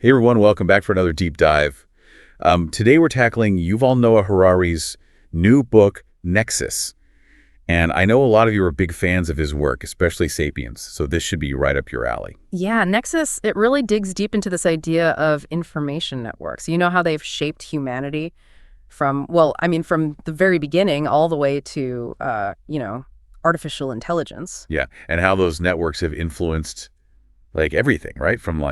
Hey everyone, welcome back for another deep dive. Today we're tackling Yuval Noah Harari's new book, Nexus. And I know a lot of you are big fans of his work, especially Sapiens, so this should be right up your alley. Yeah, Nexus, it really digs deep into this idea of information networks. You know how they've shaped humanity from the very beginning all the way to, artificial intelligence. Yeah, and how those networks have influenced everything, right? From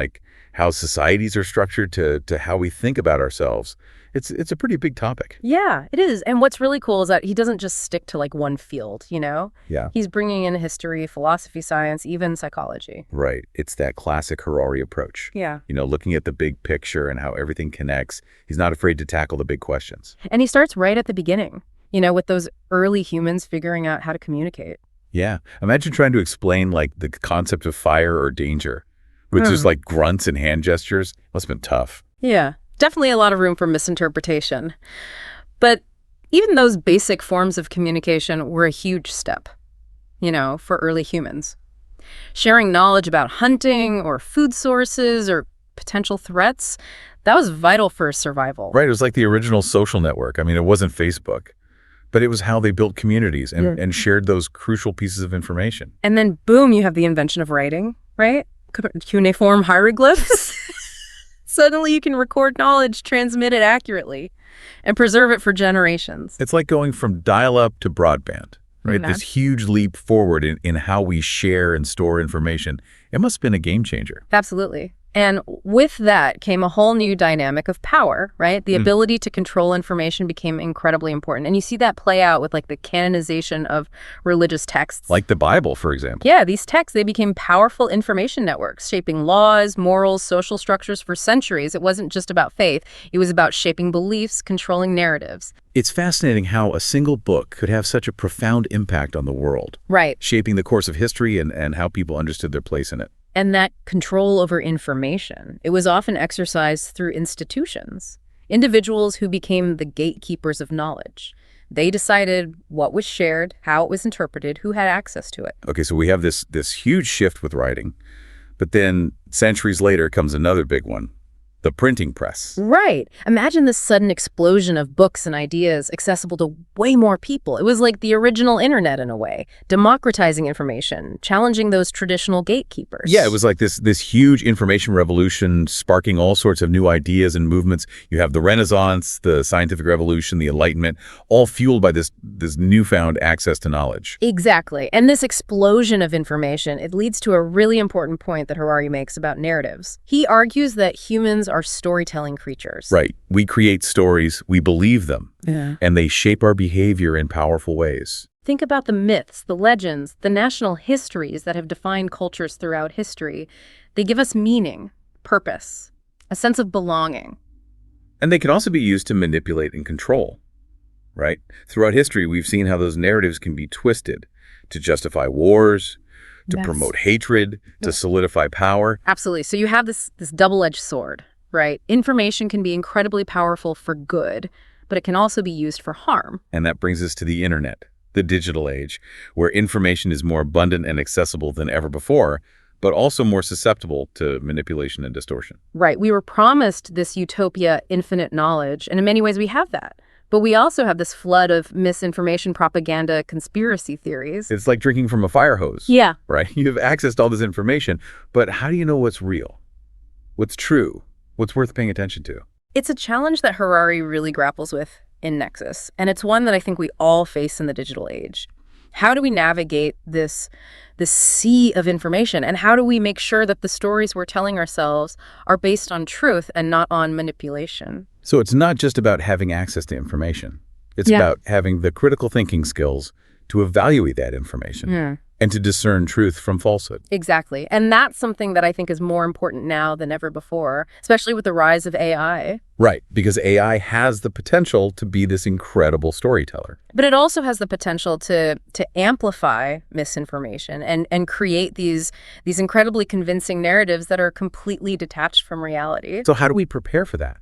how societies are structured to how we think about ourselves. It's a pretty big topic. Yeah, it is. And what's really cool is that he doesn't just stick to one field, Yeah. He's bringing in history, philosophy, science, even psychology. Right. It's that classic Harari approach. Yeah. Looking at the big picture and how everything connects. He's not afraid to tackle the big questions. And he starts right at the beginning, with those early humans figuring out how to communicate. Yeah. Imagine trying to explain the concept of fire or danger with just grunts and hand gestures. Must have been tough. Yeah. Definitely a lot of room for misinterpretation. But even those basic forms of communication were a huge step, for early humans. Sharing knowledge about hunting or food sources or potential threats, that was vital for survival. Right. It was like the original social network. it wasn't Facebook, but it was how they built communities and shared those crucial pieces of information. And then, boom, you have the invention of writing, right? Cuneiform hieroglyphs. Suddenly you can record knowledge, transmit it accurately, and preserve it for generations. It's like going from dial-up to broadband, right? This huge leap forward in how we share and store information. It must have been a game changer. Absolutely. And with that came a whole new dynamic of power, right? The ability to control information became incredibly important. And you see that play out with the canonization of religious texts. Like the Bible, for example. Yeah, these texts, they became powerful information networks, shaping laws, morals, social structures for centuries. It wasn't just about faith. It was about shaping beliefs, controlling narratives. It's fascinating how a single book could have such a profound impact on the world. Right. Shaping the course of history and how people understood their place in it. And that control over information, it was often exercised through institutions, individuals who became the gatekeepers of knowledge. They decided what was shared, how it was interpreted, who had access to it. Okay, so we have this huge shift with writing, but then centuries later comes another big one. The printing press. Right. Imagine this sudden explosion of books and ideas accessible to way more people. It was like the original internet in a way, democratizing information, challenging those traditional gatekeepers. Yeah, it was like this huge information revolution sparking all sorts of new ideas and movements. You have the Renaissance, the scientific revolution, the Enlightenment, all fueled by this newfound access to knowledge. Exactly. And this explosion of information, it leads to a really important point that Harari makes about narratives. He argues that humans are storytelling creatures. Right. We create stories, we believe them, and they shape our behavior in powerful ways. Think about the myths, the legends, the national histories that have defined cultures throughout history. They give us meaning, purpose, a sense of belonging. And they can also be used to manipulate and control, right? Throughout history, we've seen how those narratives can be twisted to justify wars, to promote hatred, to solidify power. Absolutely. So you have this double-edged sword, right? Information can be incredibly powerful for good, but it can also be used for harm. And that brings us to the internet, the digital age, where information is more abundant and accessible than ever before, but also more susceptible to manipulation and distortion. Right. We were promised this utopia, infinite knowledge, and in many ways we have that. But we also have this flood of misinformation, propaganda, conspiracy theories. It's like drinking from a fire hose. Yeah. Right? You have access to all this information, but how do you know what's real? What's true? What's worth paying attention to? It's a challenge that Harari really grapples with in Nexus, and it's one that I think we all face in the digital age. How do we navigate this sea of information, and how do we make sure that the stories we're telling ourselves are based on truth and not on manipulation? So it's not just about having access to information. It's about having the critical thinking skills to evaluate that information and to discern truth from falsehood. Exactly. And that's something that I think is more important now than ever before, especially with the rise of AI. Right, because AI has the potential to be this incredible storyteller. But it also has the potential to amplify misinformation and create these incredibly convincing narratives that are completely detached from reality. So how do we prepare for that?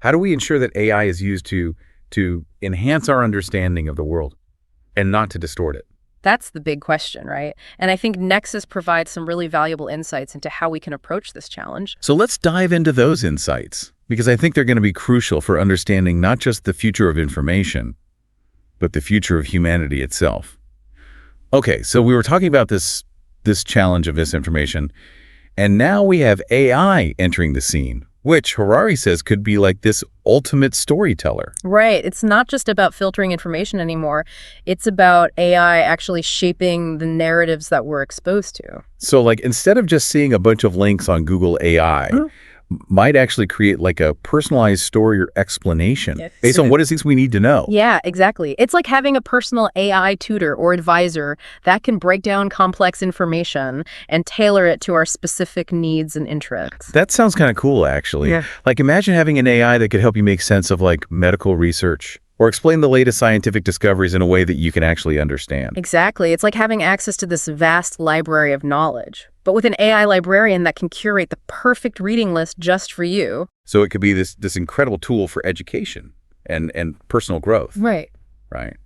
How do we ensure that AI is used to enhance our understanding of the world and not to distort it? That's the big question, right? And I think Nexus provides some really valuable insights into how we can approach this challenge. So let's dive into those insights, because I think they're going to be crucial for understanding not just the future of information, but the future of humanity itself. Okay, so we were talking about this challenge of misinformation, and now we have AI entering the scene, which Harari says could be like this ultimate storyteller. Right. It's not just about filtering information anymore. It's about AI actually shaping the narratives that we're exposed to. So like instead of just seeing a bunch of links on Google AI, might actually create like a personalized story or explanation based on what it is we need to know. Yeah, exactly. It's like having a personal AI tutor or advisor that can break down complex information and tailor it to our specific needs and interests. That sounds kind of cool, actually. Yeah. Like imagine having an AI that could help you make sense of like medical research or explain the latest scientific discoveries in a way that you can actually understand. Exactly. It's like having access to this vast library of knowledge, but with an AI librarian that can curate the perfect reading list just for you. So it could be this incredible tool for education and personal growth. Right. Right.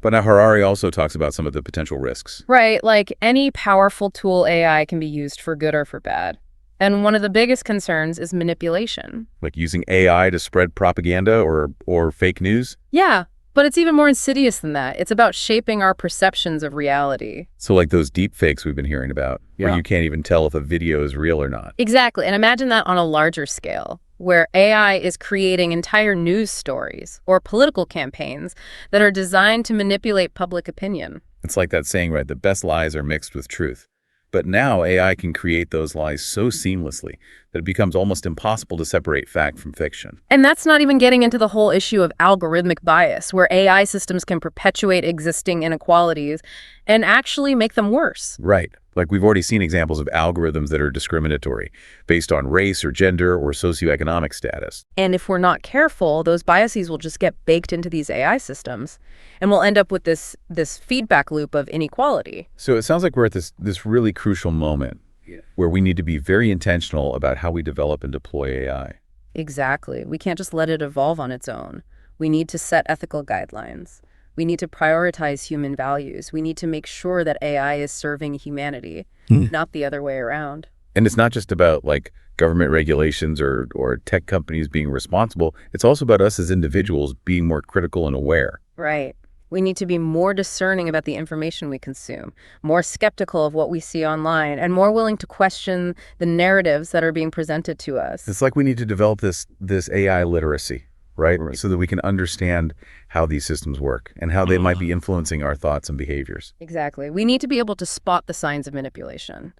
But now Harari also talks about some of the potential risks. Right. Like any powerful tool AI can be used for good or for bad. And one of the biggest concerns is manipulation. Like using AI to spread propaganda or fake news. Yeah, but it's even more insidious than that. It's about shaping our perceptions of reality. So like those deep fakes we've been hearing about, where you can't even tell if a video is real or not. Exactly. And imagine that on a larger scale, where AI is creating entire news stories or political campaigns that are designed to manipulate public opinion. It's like that saying, right? The best lies are mixed with truth. But now AI can create those lies so seamlessly that it becomes almost impossible to separate fact from fiction. And that's not even getting into the whole issue of algorithmic bias, where AI systems can perpetuate existing inequalities and actually make them worse. Right. Like we've already seen examples of algorithms that are discriminatory based on race or gender or socioeconomic status. And if we're not careful, those biases will just get baked into these AI systems, and we'll end up with this feedback loop of inequality. So it sounds like we're at this really crucial moment where we need to be very intentional about how we develop and deploy AI. Exactly. We can't just let it evolve on its own. We need to set ethical guidelines. We need to prioritize human values. We need to make sure that AI is serving humanity, not the other way around. And it's not just about like government regulations or tech companies being responsible. It's also about us as individuals being more critical and aware. Right. We need to be more discerning about the information we consume, more skeptical of what we see online, and more willing to question the narratives that are being presented to us. It's like we need to develop this AI literacy, right? So that we can understand how these systems work and how they might be influencing our thoughts and behaviors. Exactly. We need to be able to spot the signs of manipulation,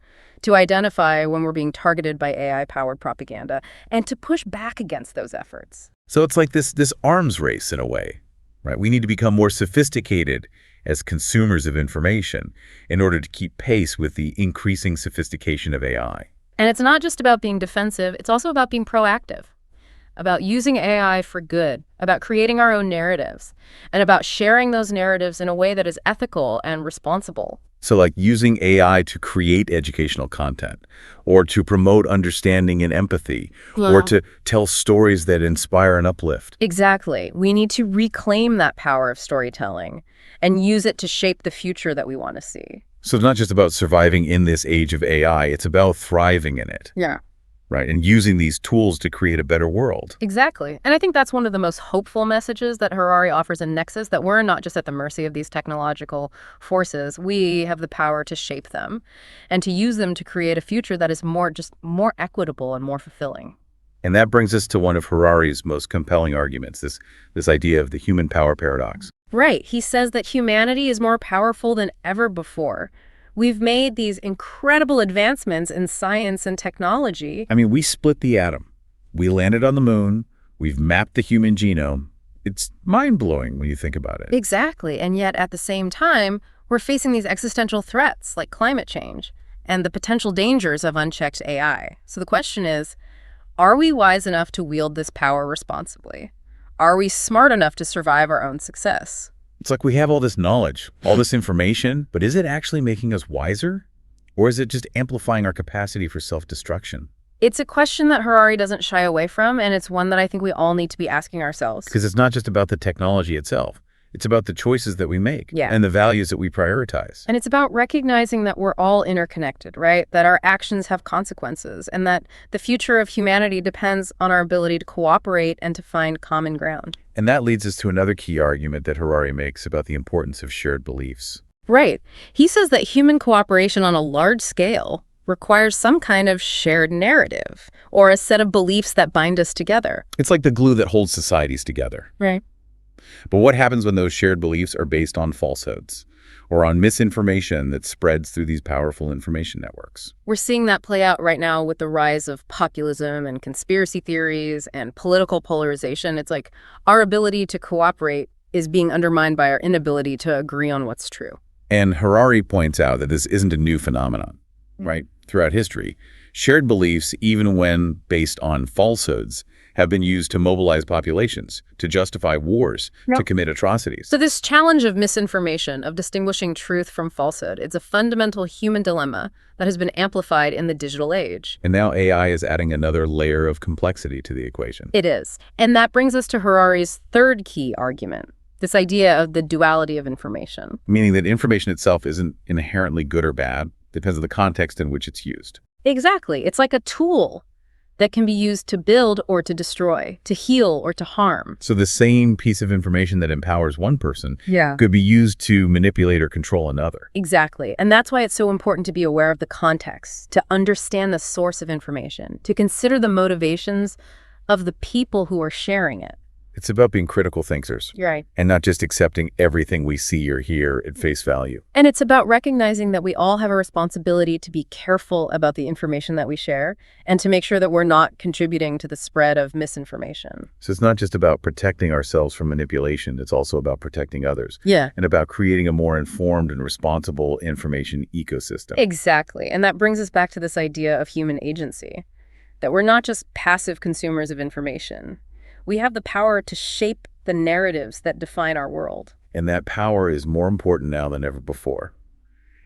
to identify when we're being targeted by AI-powered propaganda, and to push back against those efforts. So it's like this arms race in a way, right? We need to become more sophisticated as consumers of information in order to keep pace with the increasing sophistication of AI. And it's not just about being defensive, it's also about being proactive, about using AI for good, about creating our own narratives, and about sharing those narratives in a way that is ethical and responsible. So like using AI to create educational content or to promote understanding and empathy or to tell stories that inspire and uplift. Exactly. We need to reclaim that power of storytelling and use it to shape the future that we want to see. So it's not just about surviving in this age of AI, it's about thriving in it. Yeah. Right, and using these tools to create a better world. Exactly. And I think that's one of the most hopeful messages that Harari offers in Nexus, that we're not just at the mercy of these technological forces. We have the power to shape them and to use them to create a future that is more equitable and more fulfilling. And that brings us to one of Harari's most compelling arguments, this idea of the human power paradox. Right. He says that humanity is more powerful than ever before. We've made these incredible advancements in science and technology. I mean, we split the atom. We landed on the moon. We've mapped the human genome. It's mind-blowing when you think about it. Exactly. And yet at the same time, we're facing these existential threats like climate change and the potential dangers of unchecked AI. So the question is, are we wise enough to wield this power responsibly? Are we smart enough to survive our own success? It's like we have all this knowledge, all this information, but is it actually making us wiser? Or is it just amplifying our capacity for self-destruction? It's a question that Harari doesn't shy away from, and it's one that I think we all need to be asking ourselves. Because it's not just about the technology itself. It's about the choices that we make Yeah. and the values that we prioritize. And it's about recognizing that we're all interconnected, right? That our actions have consequences, and that the future of humanity depends on our ability to cooperate and to find common ground. And that leads us to another key argument that Harari makes about the importance of shared beliefs. Right. He says that human cooperation on a large scale requires some kind of shared narrative or a set of beliefs that bind us together. It's like the glue that holds societies together. Right. But what happens when those shared beliefs are based on falsehoods or on misinformation that spreads through these powerful information networks? We're seeing that play out right now with the rise of populism and conspiracy theories and political polarization. It's like our ability to cooperate is being undermined by our inability to agree on what's true. And Harari points out that this isn't a new phenomenon, right? Throughout history, shared beliefs, even when based on falsehoods, have been used to mobilize populations, to justify wars, to commit atrocities. So this challenge of misinformation, of distinguishing truth from falsehood, it's a fundamental human dilemma that has been amplified in the digital age. And now AI is adding another layer of complexity to the equation. It is. And that brings us to Harari's third key argument, this idea of the duality of information. Meaning that information itself isn't inherently good or bad, depends on the context in which it's used. Exactly. It's like a tool that can be used to build or to destroy, to heal or to harm. So the same piece of information that empowers one person Yeah. could be used to manipulate or control another. Exactly. And that's why it's so important to be aware of the context, to understand the source of information, to consider the motivations of the people who are sharing it. It's about being critical thinkers You're right. and not just accepting everything we see or hear at face value. And it's about recognizing that we all have a responsibility to be careful about the information that we share and to make sure that we're not contributing to the spread of misinformation. So it's not just about protecting ourselves from manipulation, it's also about protecting others Yeah. and about creating a more informed and responsible information ecosystem. Exactly. And that brings us back to this idea of human agency, that we're not just passive consumers of information. We have the power to shape the narratives that define our world. And that power is more important now than ever before,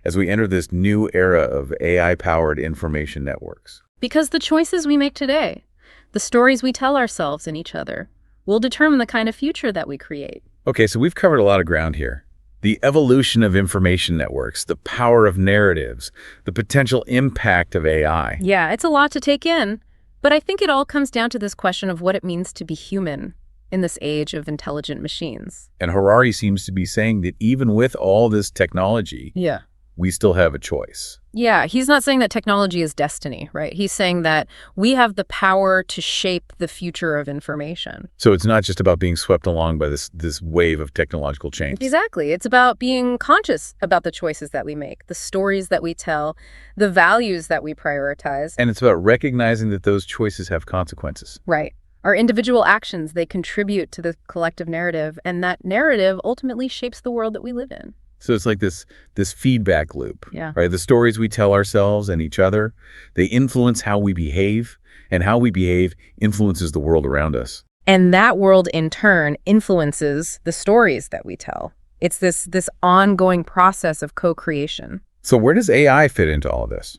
as we enter this new era of AI-powered information networks. Because the choices we make today, the stories we tell ourselves and each other, will determine the kind of future that we create. Okay, so we've covered a lot of ground here. The evolution of information networks, the power of narratives, the potential impact of AI. Yeah, it's a lot to take in. But I think it all comes down to this question of what it means to be human in this age of intelligent machines. And Harari seems to be saying that even with all this technology, Yeah. we still have a choice. Yeah, he's not saying that technology is destiny, right? He's saying that we have the power to shape the future of information. So it's not just about being swept along by this wave of technological change. Exactly. It's about being conscious about the choices that we make, the stories that we tell, the values that we prioritize. And it's about recognizing that those choices have consequences. Right. Our individual actions, they contribute to the collective narrative, and that narrative ultimately shapes the world that we live in. So it's like this feedback loop, Yeah. right? The stories we tell ourselves and each other, they influence how we behave, and how we behave influences the world around us. And that world, in turn, influences the stories that we tell. It's this ongoing process of co-creation. So where does AI fit into all of this?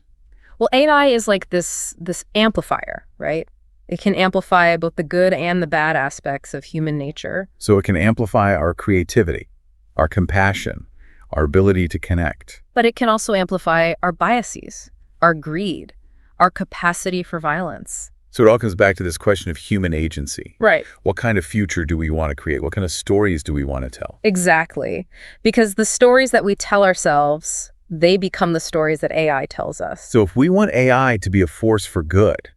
Well, AI is like this amplifier, right? It can amplify both the good and the bad aspects of human nature. So it can amplify our creativity, our compassion, our ability to connect. But it can also amplify our biases, our greed, our capacity for violence. So it all comes back to this question of human agency. Right. What kind of future do we want to create? What kind of stories do we want to tell? Exactly. Because the stories that we tell ourselves, they become the stories that AI tells us. So if we want AI to be a force for good,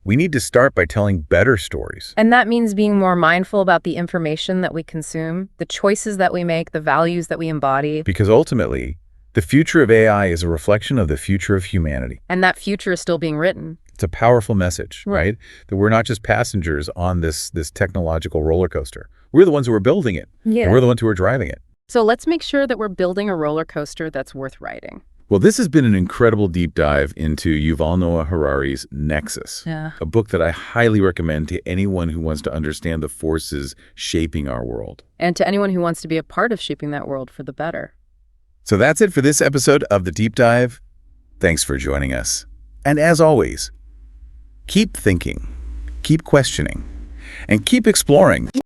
we need to start by telling better stories. And that means being more mindful about the information that we consume, the choices that we make, the values that we embody. Because ultimately, the future of AI is a reflection of the future of humanity. And that future is still being written. It's a powerful message, Right. right? That we're not just passengers on this technological roller coaster. We're the ones who are building it. Yeah. And we're the ones who are driving it. So let's make sure that we're building a roller coaster that's worth riding. Well, this has been an incredible deep dive into Yuval Noah Harari's Nexus, Yeah. a book that I highly recommend to anyone who wants to understand the forces shaping our world. And to anyone who wants to be a part of shaping that world for the better. So that's it for this episode of The Deep Dive. Thanks for joining us. And as always, keep thinking, keep questioning, and keep exploring.